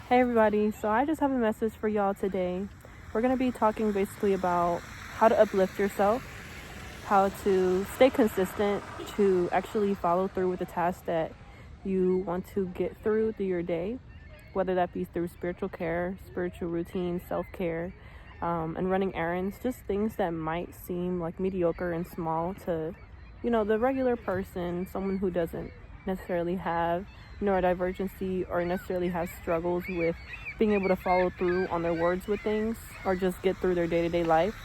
Hey everybody, so I just have a message for y'all today. We're going to be talking basically about how to uplift yourself, how to stay consistent, to actually follow through with the tasks that you want to get through your day, whether that be through spiritual care, spiritual routine, self-care, and running errands, just things that might seem like mediocre and small to, the regular person, someone who doesn't necessarily have neurodivergency or necessarily has struggles with being able to follow through on their words with things or just get through their day-to-day life.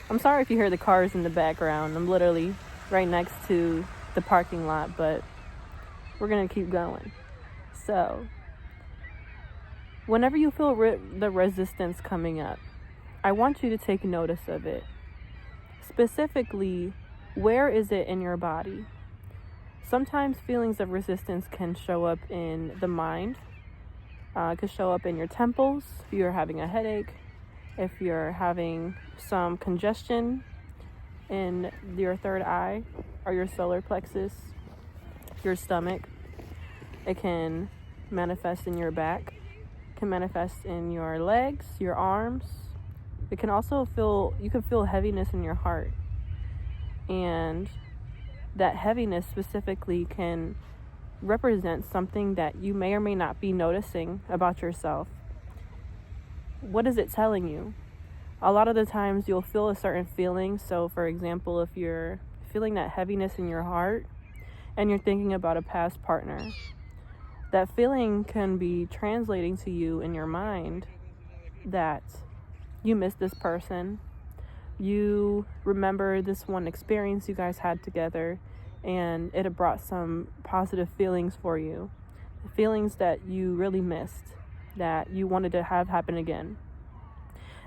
I'm sorry if you hear the cars in the background. I'm literally right next to the parking lot, but we're going to keep going. So, whenever you feel the resistance coming up, I want you to take notice of it. Specifically, where is it in your body? Sometimes feelings of resistance can show up in the mind. It could show up in your temples if you're having a headache, if you're having some congestion in your third eye or your solar plexus, your stomach. It can manifest in your back. It can manifest in your legs, your arms. It can also you can feel heaviness in your heart. And that heaviness specifically can represent something that you may or may not be noticing about yourself. What is it telling you? A lot of the times you'll feel a certain feeling. So for example, if you're feeling that heaviness in your heart and you're thinking about a past partner, that feeling can be translating to you in your mind that you miss this person. You remember this one experience you guys had together and it had brought some positive feelings for you. Feelings that you really missed, that you wanted to have happen again.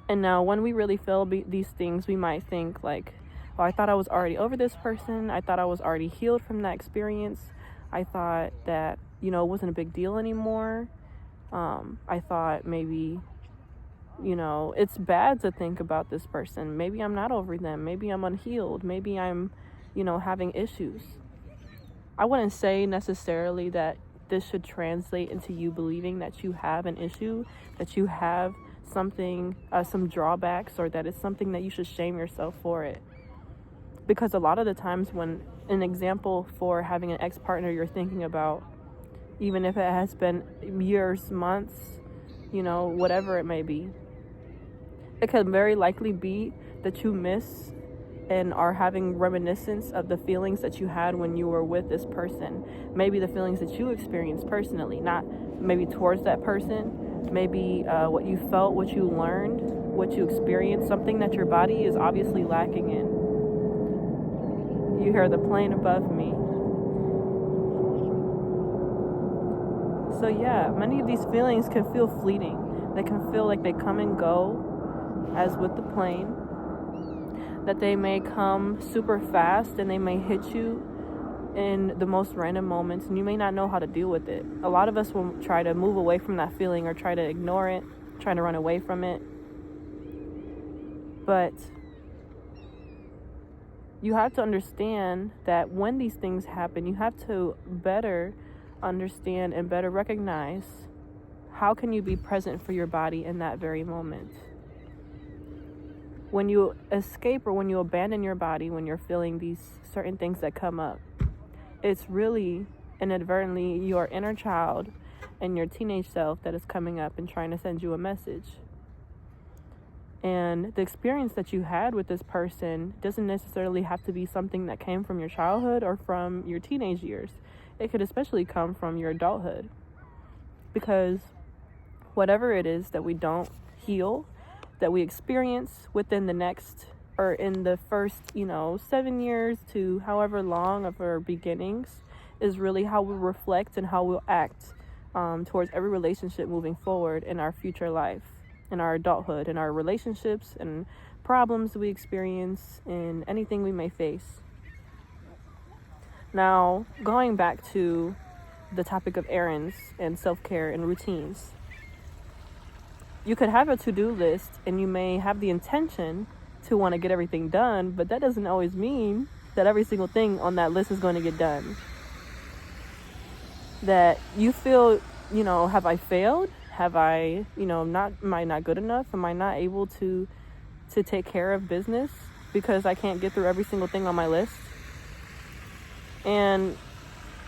And now when we really feel these things, we might think like, oh, I thought I was already over this person. I thought I was already healed from that experience. I thought that, it wasn't a big deal anymore. I thought maybe, it's bad to think about this person. Maybe I'm not over them. Maybe I'm unhealed. Maybe I'm, having issues. I wouldn't say necessarily that this should translate into you believing that you have an issue, that you have something, some drawbacks, or that it's something that you should shame yourself for it. Because a lot of the times when an example for having an ex-partner you're thinking about, even if it has been years, months, whatever it may be, it could very likely be that you miss and are having reminiscence of the feelings that you had when you were with this person. Maybe the feelings that you experienced personally, not maybe towards that person, maybe what you felt, what you learned, what you experienced, something that your body is obviously lacking in. You hear the plane above me. So yeah, many of these feelings can feel fleeting. They can feel like they come and go, as with the plane. That they may come super fast and they may hit you in the most random moments and you may not know how to deal with it. A lot of us will try to move away from that feeling or try to ignore it, try to run away from it. But you have to understand that when these things happen, you have to better understand and better recognize how can you be present for your body in that very moment. When you escape or when you abandon your body, when you're feeling these certain things that come up, it's really inadvertently your inner child and your teenage self that is coming up and trying to send you a message. And the experience that you had with this person doesn't necessarily have to be something that came from your childhood or from your teenage years. It could especially come from your adulthood. Because whatever it is that we don't heal, that we experience within the next or in the first, 7 years to however long of our beginnings is really how we reflect and how we'll act towards every relationship moving forward in our future life, in our adulthood, in our relationships and problems we experience, in anything we may face. Now, going back to the topic of errands and self-care and routines. You could have a to-do list and you may have the intention to want to get everything done, but that doesn't always mean that every single thing on that list is going to get done. That you feel, have I failed? Have I, am I not good enough? Am I not able to take care of business because I can't get through every single thing on my list? And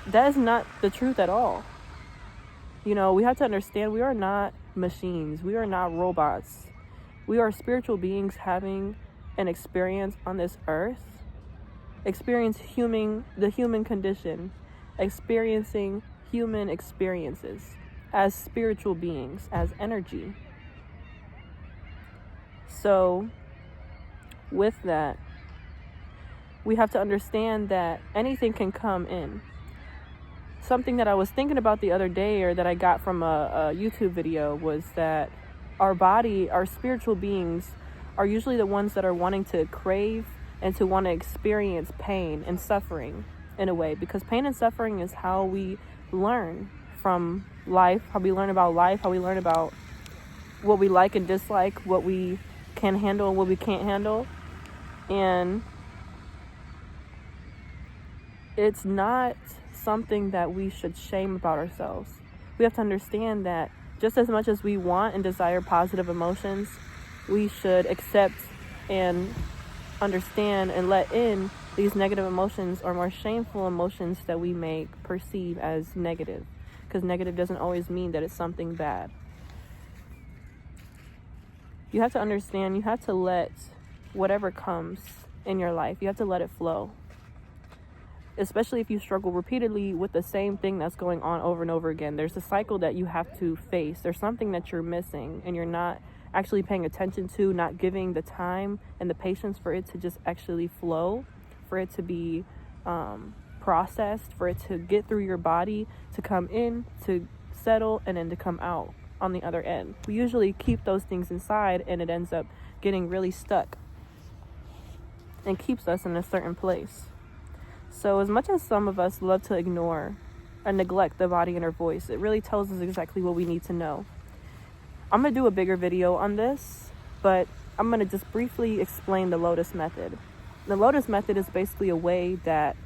that is not the truth at all. We have to understand we are not machines. We are not robots. We are spiritual beings having an experience on this earth, experiencing the human condition, experiencing human experiences as spiritual beings, as energy. So with that, we have to understand that anything can come in. Something that I was thinking about the other day, or that I got from a YouTube video, was that our spiritual beings are usually the ones that are wanting to crave and to want to experience pain and suffering in a way, because pain and suffering is how we learn from life, how we learn about life, how we learn about what we like and dislike, what we can handle and what we can't handle. And it's not something that we should shame about ourselves. We have to understand that just as much as we want and desire positive emotions, we should accept and understand and let in these negative emotions or more shameful emotions that we may perceive as negative, because negative doesn't always mean that it's something bad. You have to understand, you have to let whatever comes in your life, you have to let it flow. Especially if you struggle repeatedly with the same thing that's going on over and over again. There's a cycle that you have to face. There's something that you're missing and you're not actually paying attention to, not giving the time and the patience for it to just actually flow, for it to be processed, for it to get through your body, to come in, to settle, and then to come out on the other end. We usually keep those things inside, and it ends up getting really stuck and keeps us in a certain place. So as much as some of us love to ignore or neglect the body inner voice, it really tells us exactly what we need to know. I'm going to do a bigger video on this, but I'm going to just briefly explain the Lotus Method. The Lotus Method is basically a way that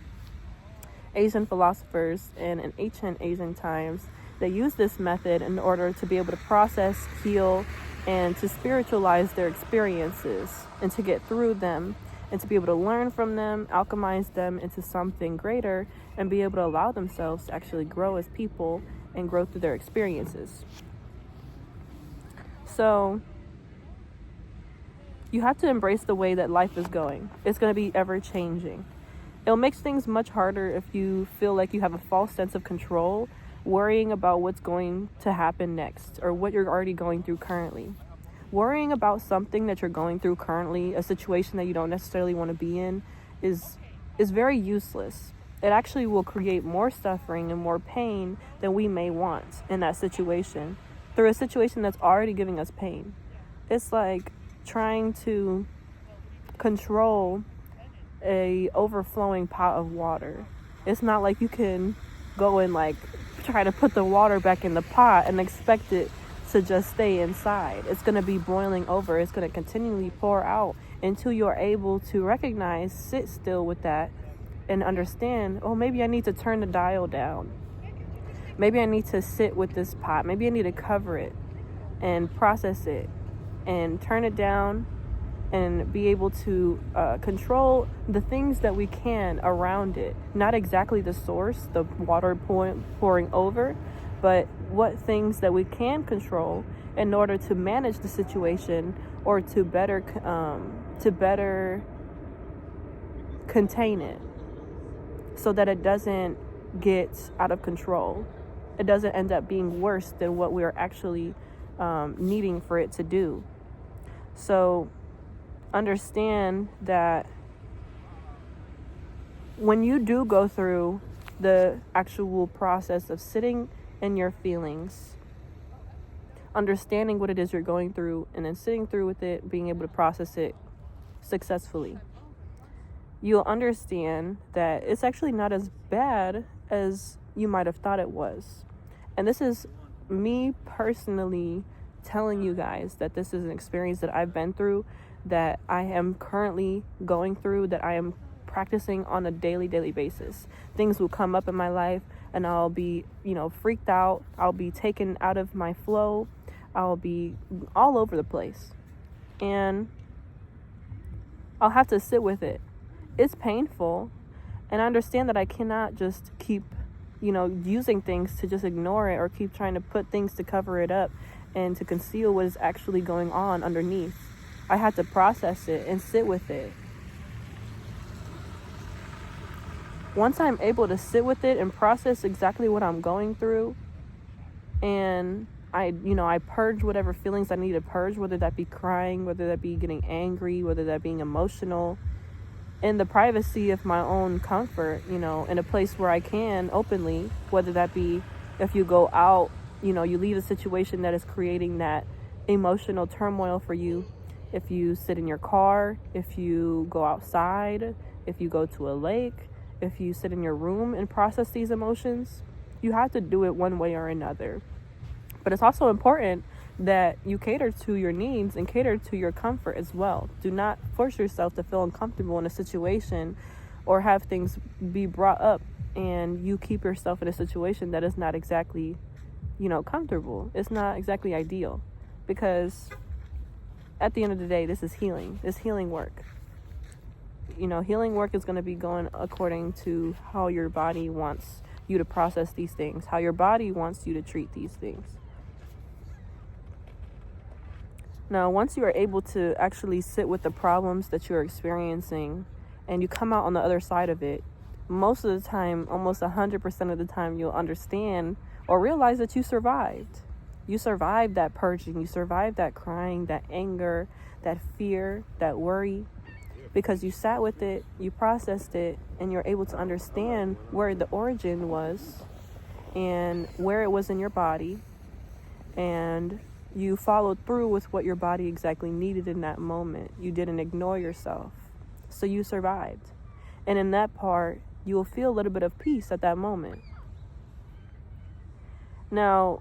Asian philosophers in ancient Asian times, they used this method in order to be able to process, heal, and to spiritualize their experiences and to get through them, and to be able to learn from them, alchemize them into something greater, and be able to allow themselves to actually grow as people and grow through their experiences. So you have to embrace the way that life is going. It's going to be ever changing. It'll make things much harder if you feel like you have a false sense of control, worrying about what's going to happen next or what you're already going through currently. Worrying about something that you're going through currently, a situation that you don't necessarily want to be in, is very useless. It actually will create more suffering and more pain than we may want in that situation, through a situation that's already giving us pain. It's like trying to control a overflowing pot of water. It's not like you can go and try to put the water back in the pot and expect it to just stay inside. It's going to be boiling over. It's going to continually pour out until you're able to recognize, sit still with that, and understand, oh, maybe I need to turn the dial down. Maybe I need to sit with this pot. Maybe I need to cover it and process it and turn it down and be able to control the things that we can around it. Not exactly the source, the water pouring over, but what things that we can control in order to manage the situation or to better contain it, so that it doesn't get out of control. It doesn't end up being worse than what we're actually needing for it to do. So understand that when you do go through the actual process of sitting in your feelings, understanding what it is you're going through, and then sitting through with it, being able to process it successfully, you'll understand that it's actually not as bad as you might have thought it was. And this is me personally telling you guys that this is an experience that I've been through, that I am currently going through, that I am practicing on a daily basis. Things will come up in my life. and I'll be, freaked out. I'll be taken out of my flow. I'll be all over the place. And I'll have to sit with it. It's painful. And I understand that I cannot just keep, using things to just ignore it, or keep trying to put things to cover it up and to conceal what is actually going on underneath. I had to process it and sit with it. Once I'm able to sit with it and process exactly what I'm going through, and I purge whatever feelings I need to purge, whether that be crying, whether that be getting angry, whether that being emotional, in the privacy of my own comfort, in a place where I can openly, whether that be if you go out, you leave a situation that is creating that emotional turmoil for you. If you sit in your car, if you go outside, if you go to a lake, if you sit in your room and process these emotions, you have to do it one way or another. But it's also important that you cater to your needs and cater to your comfort as well. Do not force yourself to feel uncomfortable in a situation or have things be brought up and you keep yourself in a situation that is not exactly, comfortable. It's not exactly ideal, because at the end of the day, this is healing. This healing work. Healing work is going to be going according to how your body wants you to process these things, how your body wants you to treat these things. Now, once you are able to actually sit with the problems that you're experiencing and you come out on the other side of it, most of the time, almost 100% of the time, you'll understand or realize that you survived. You survived that purging. You survived that crying, that anger, that fear, that worry, because you sat with it, you processed it, and you're able to understand where the origin was and where it was in your body, and you followed through with what your body exactly needed in that moment. You didn't ignore yourself. So you survived. And in that part, you will feel a little bit of peace at that moment. Now,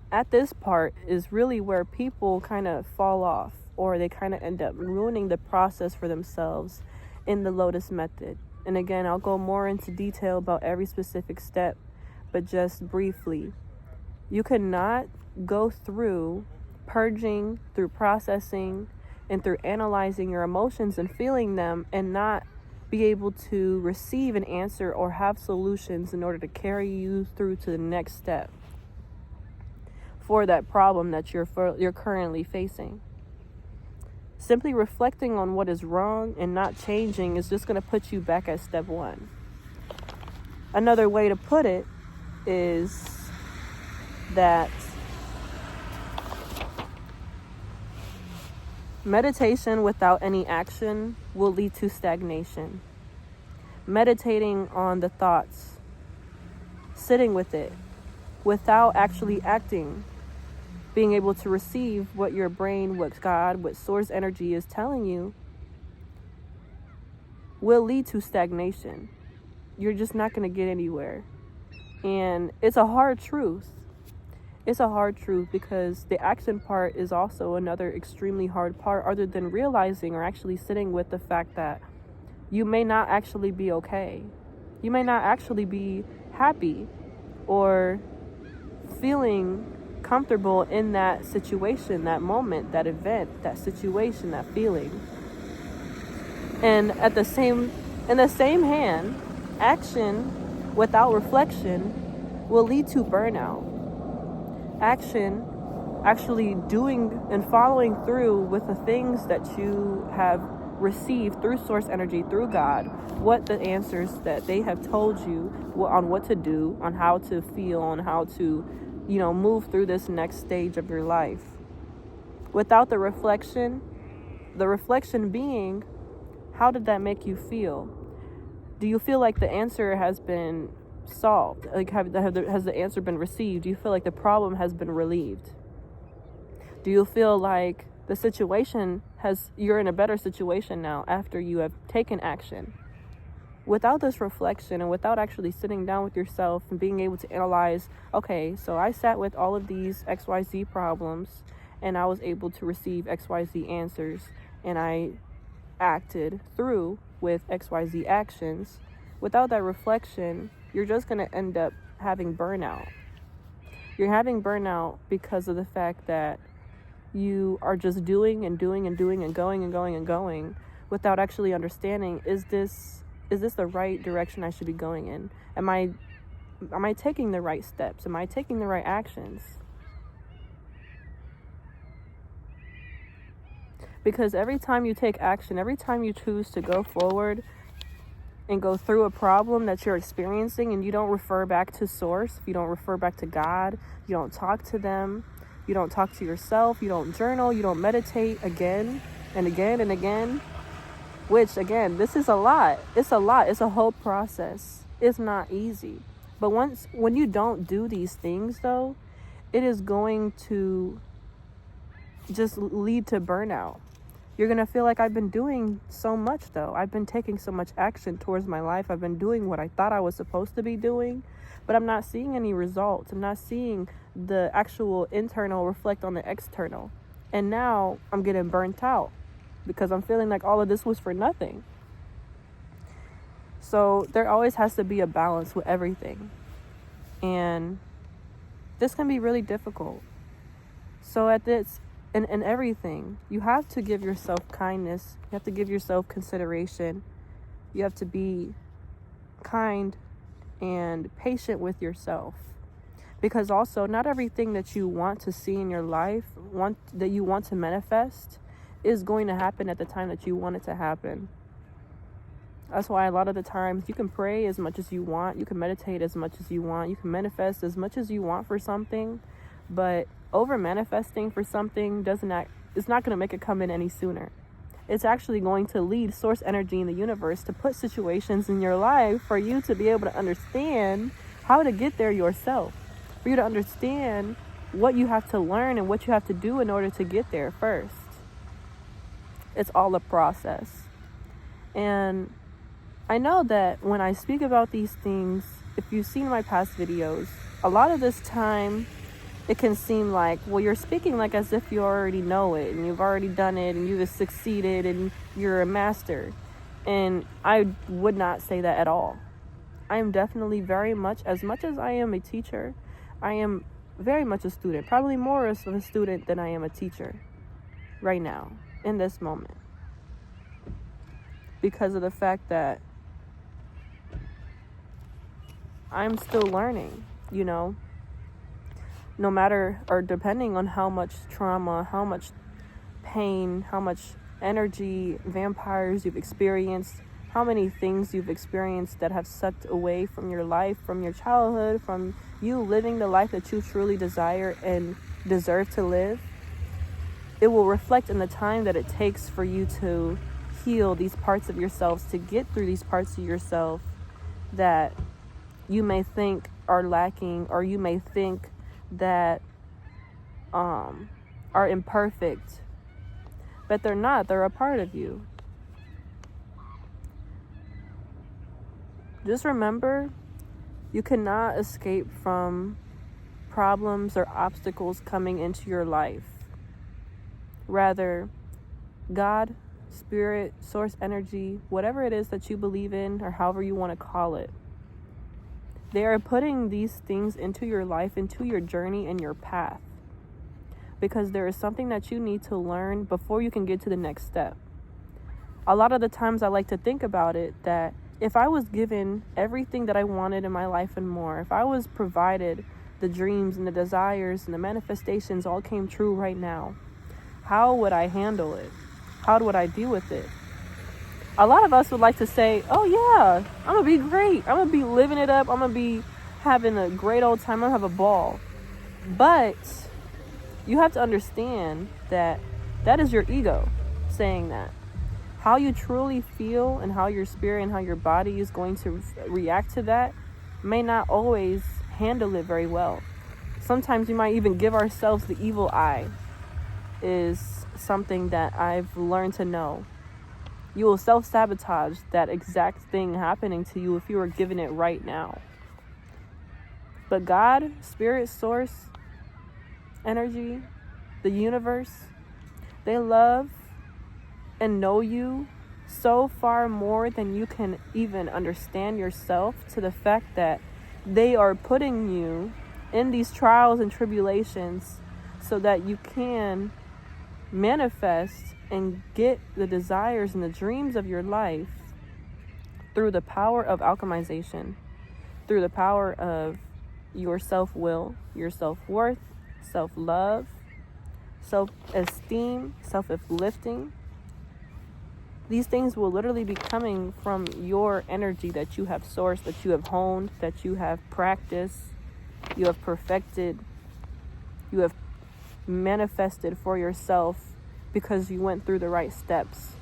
at this part is really where people kind of fall off, or they kind of end up ruining the process for themselves in the Lotus method. And again, I'll go more into detail about every specific step, but just briefly. You cannot go through purging, through processing, and through analyzing your emotions and feeling them and not be able to receive an answer or have solutions in order to carry you through to the next step for that problem that you're currently facing. Simply reflecting on what is wrong and not changing is just going to put you back at step one. Another way to put it is that meditation without any action will lead to stagnation. Meditating on the thoughts, sitting with it, without actually acting, being able to receive what your brain, what God, what source energy is telling you, will lead to stagnation. You're just not going to get anywhere. And it's a hard truth. It's a hard truth because the action part is also another extremely hard part, other than realizing or actually sitting with the fact that you may not actually be okay. You may not actually be happy or feeling comfortable in that situation, that moment, that event, that situation, that feeling. And in the same hand, action without reflection will lead to burnout. Action, actually doing and following through with the things that you have received through source energy, through God, what the answers that they have told you on what to do, on how to feel, on how to, move through this next stage of your life. Without the reflection being, how did that make you feel? Do you feel like the answer has been solved? Like, has the answer been received? Do you feel like the problem has been relieved? Do you feel like the situation you're in a better situation now after you have taken action? Without this reflection and without actually sitting down with yourself and being able to analyze, okay, so I sat with all of these XYZ problems and I was able to receive XYZ answers and I acted through with XYZ actions. Without that reflection, you're just going to end up having burnout. You're having burnout because of the fact that you are just doing and doing and doing and going and going and going without actually understanding, is this the right direction I should be going in? Am I taking the right steps? Am I taking the right actions? Because every time you take action, every time you choose to go forward and go through a problem that you're experiencing, and you don't refer back to source, you don't refer back to God, you don't talk to them, you don't talk to yourself, you don't journal, you don't meditate again and again and again, which again, this is a lot. It's a lot. It's a whole process. It's not easy. But when you don't do these things though, it is going to just lead to burnout. You're going to feel like, I've been doing so much though. I've been taking so much action towards my life. I've been doing what I thought I was supposed to be doing, but I'm not seeing any results. I'm not seeing the actual internal reflect on the external. And now I'm getting burnt out because I'm feeling like all of this was for nothing. So there always has to be a balance with everything. And this can be really difficult. So at this, in everything, you have to give yourself kindness. You have to give yourself consideration. You have to be kind and patient with yourself. Because also, not everything that you want to see in your life, that you want to manifest, is going to happen at the time that you want it to happen. That's why a lot of the times you can pray as much as you want, you can meditate as much as you want, you can manifest as much as you want for something, but over manifesting for something it's not going to make it come in any sooner. It's actually going to lead source energy in the universe to put situations in your life for you to be able to understand how to get there yourself, for you to understand what you have to learn and what you have to do in order to get there first. It's all a process. And I know that when I speak about these things, if you've seen my past videos, a lot of this time it can seem like, well, you're speaking like as if you already know it and you've already done it and you've succeeded and you're a master. And I would not say that at all. I am definitely very much as I am a teacher, I am very much a student, probably more of a student than I am a teacher right now, in this moment. Because of the fact that I'm still learning, no matter, or depending on how much trauma, how much pain, how much energy, vampires you've experienced, how many things you've experienced that have sucked away from your life, from your childhood, from you living the life that you truly desire and deserve to live. It will reflect in the time that it takes for you to heal these parts of yourselves, to get through these parts of yourself that you may think are lacking, or you may think that are imperfect, but they're not. They're a part of you. Just remember, you cannot escape from problems or obstacles coming into your life. Rather, God, spirit, source energy, whatever it is that you believe in, or however you want to call it, they are putting these things into your life, into your journey and your path. Because there is something that you need to learn before you can get to the next step. A lot of the times I like to think about it that if I was given everything that I wanted in my life and more, if I was provided the dreams and the desires and the manifestations all came true right now, how would I handle it? How would I deal with it? A lot of us would like to say, oh yeah, I'm going to be great. I'm going to be living it up. I'm going to be having a great old time. I'm going to have a ball. But you have to understand that that is your ego saying that. How you truly feel and how your spirit and how your body is going to react to that may not always handle it very well. Sometimes we might even give ourselves the evil eye, is something that I've learned to know. You will self-sabotage that exact thing happening to you if you were given it right now. But God, spirit, source, energy, the universe, they love and know you so far more than you can even understand yourself, to the fact that they are putting you in these trials and tribulations so that you can manifest and get the desires and the dreams of your life through the power of alchemization, through the power of your self-will, your self-worth, self-love, self-esteem, self-uplifting. These things will literally be coming from your energy that you have sourced, that you have honed, that you have practiced, you have perfected, you have manifested for yourself because you went through the right steps.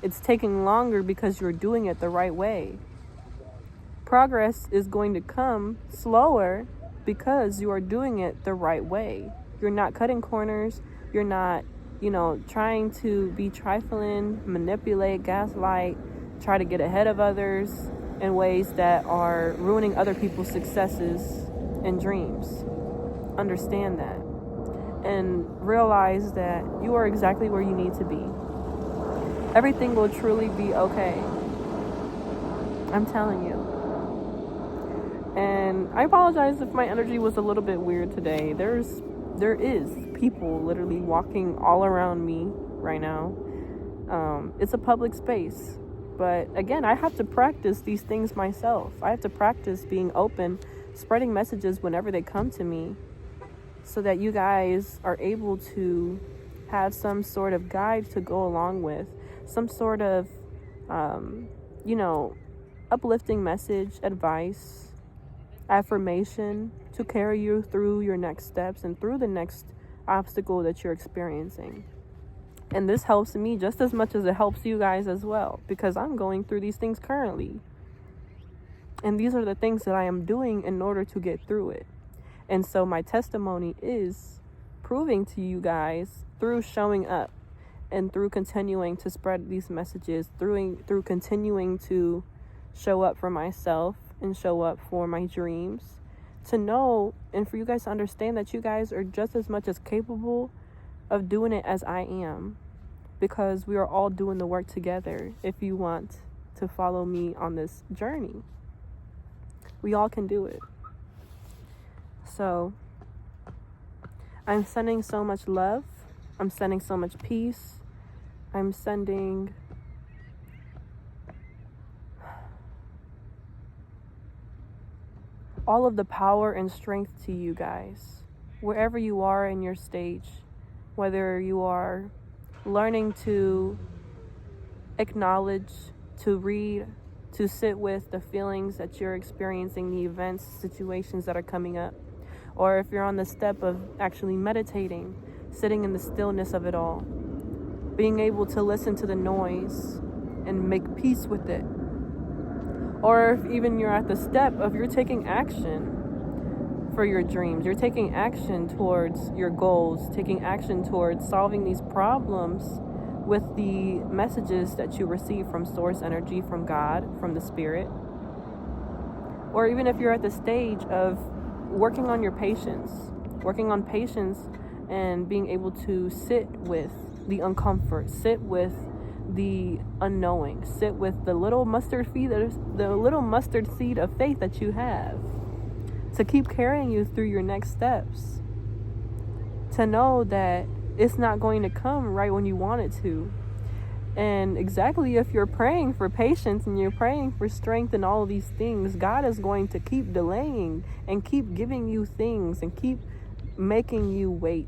It's taking longer because you're doing it the right way. Progress is going to come slower because you are doing it the right way. You're not cutting corners. You're not, trying to be trifling, manipulate, gaslight, try to get ahead of others in ways that are ruining other people's successes and dreams. Understand that. And realize that you are exactly where you need to be. Everything will truly be okay. I'm telling you. And I apologize if my energy was a little bit weird today. There is people literally walking all around me right now. It's a public space. But again, I have to practice these things myself. I have to practice being open, spreading messages whenever they come to me, so that you guys are able to have some sort of guide to go along with, some sort of, uplifting message, advice, affirmation to carry you through your next steps and through the next obstacle that you're experiencing. And this helps me just as much as it helps you guys as well, because I'm going through these things currently. And these are the things that I am doing in order to get through it. And so my testimony is proving to you guys through showing up and through continuing to spread these messages, through continuing to show up for myself and show up for my dreams, to know and for you guys to understand that you guys are just as much as capable of doing it as I am, because we are all doing the work together. If you want to follow me on this journey, we all can do it. So I'm sending so much love. I'm sending so much peace. I'm sending all of the power and strength to you guys, wherever you are in your stage, whether you are learning to acknowledge, to read, to sit with the feelings that you're experiencing, the events, situations that are coming up, or if you're on the step of actually meditating, sitting in the stillness of it all, being able to listen to the noise and make peace with it. Or if even you're at the step of you're taking action for your dreams, you're taking action towards your goals, taking action towards solving these problems with the messages that you receive from source energy, from God, from the spirit. Or even if you're at the stage of working on your patience, and being able to sit with the uncomfort, sit with the unknowing, sit with the little mustard seed of faith that you have to keep carrying you through your next steps, to know that it's not going to come right when you want it to. And exactly, if you're praying for patience and you're praying for strength and all of these things, God is going to keep delaying and keep giving you things and keep making you wait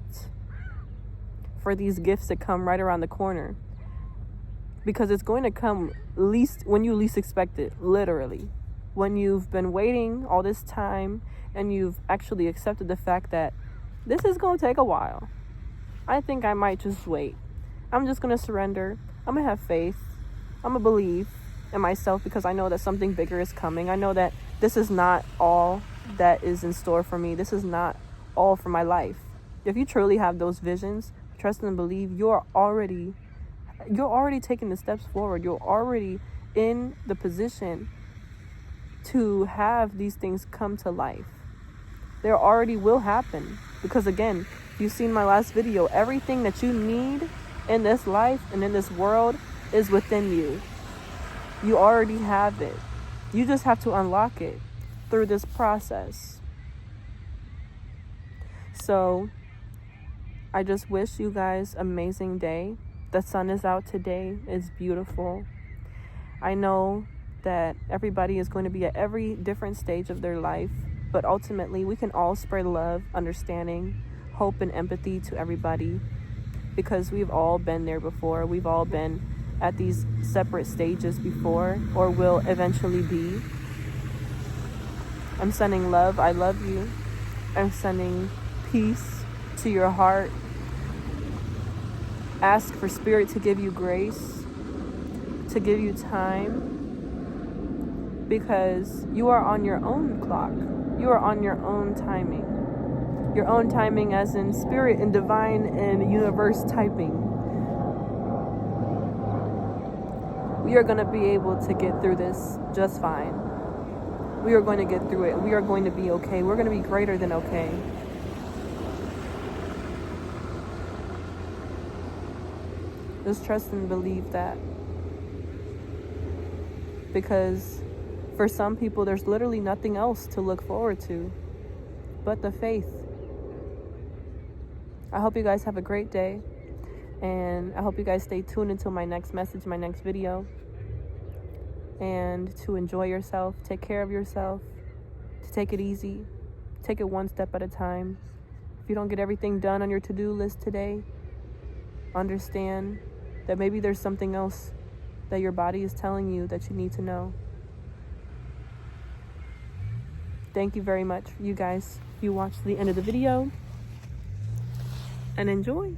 for these gifts to come right around the corner, because it's going to come when you least expect it, literally. When you've been waiting all this time and you've actually accepted the fact that this is going to take a while. I think I might just wait. I'm just going to surrender. I'm going to have faith. I'm going to believe in myself, because I know that something bigger is coming. I know that this is not all that is in store for me. This is not all for my life. If you truly have those visions, trust and believe, you're already taking the steps forward. You're already in the position to have these things come to life. They already will happen, because again, you've seen my last video, everything that you need in this life and in this world is within you. You already have it. You just have to unlock it through this process. So I just wish you guys an amazing day. The sun is out today. It's beautiful. I know that everybody is going to be at every different stage of their life, but ultimately we can all spread love, understanding, hope, and empathy to everybody, because we've all been there before. We've all been at these separate stages before, or will eventually be. I'm sending love. I love you. I'm sending peace to your heart. Ask for Spirit to give you grace, to give you time, because you are on your own clock. You are on your own timing. Your own timing as in Spirit and divine and universe typing. We are going to be able to get through this just fine. We are going to get through it. We are going to be okay. We're going to be greater than okay. Just trust and believe that. Because for some people, there's literally nothing else to look forward to but the faith. I hope you guys have a great day. And I hope you guys stay tuned until my next message, my next video. And to enjoy yourself, take care of yourself, to take it easy, take it one step at a time. If you don't get everything done on your to-do list today, understand that maybe there's something else that your body is telling you that you need to know. Thank you very much, you guys. You watched the end of the video, and enjoy.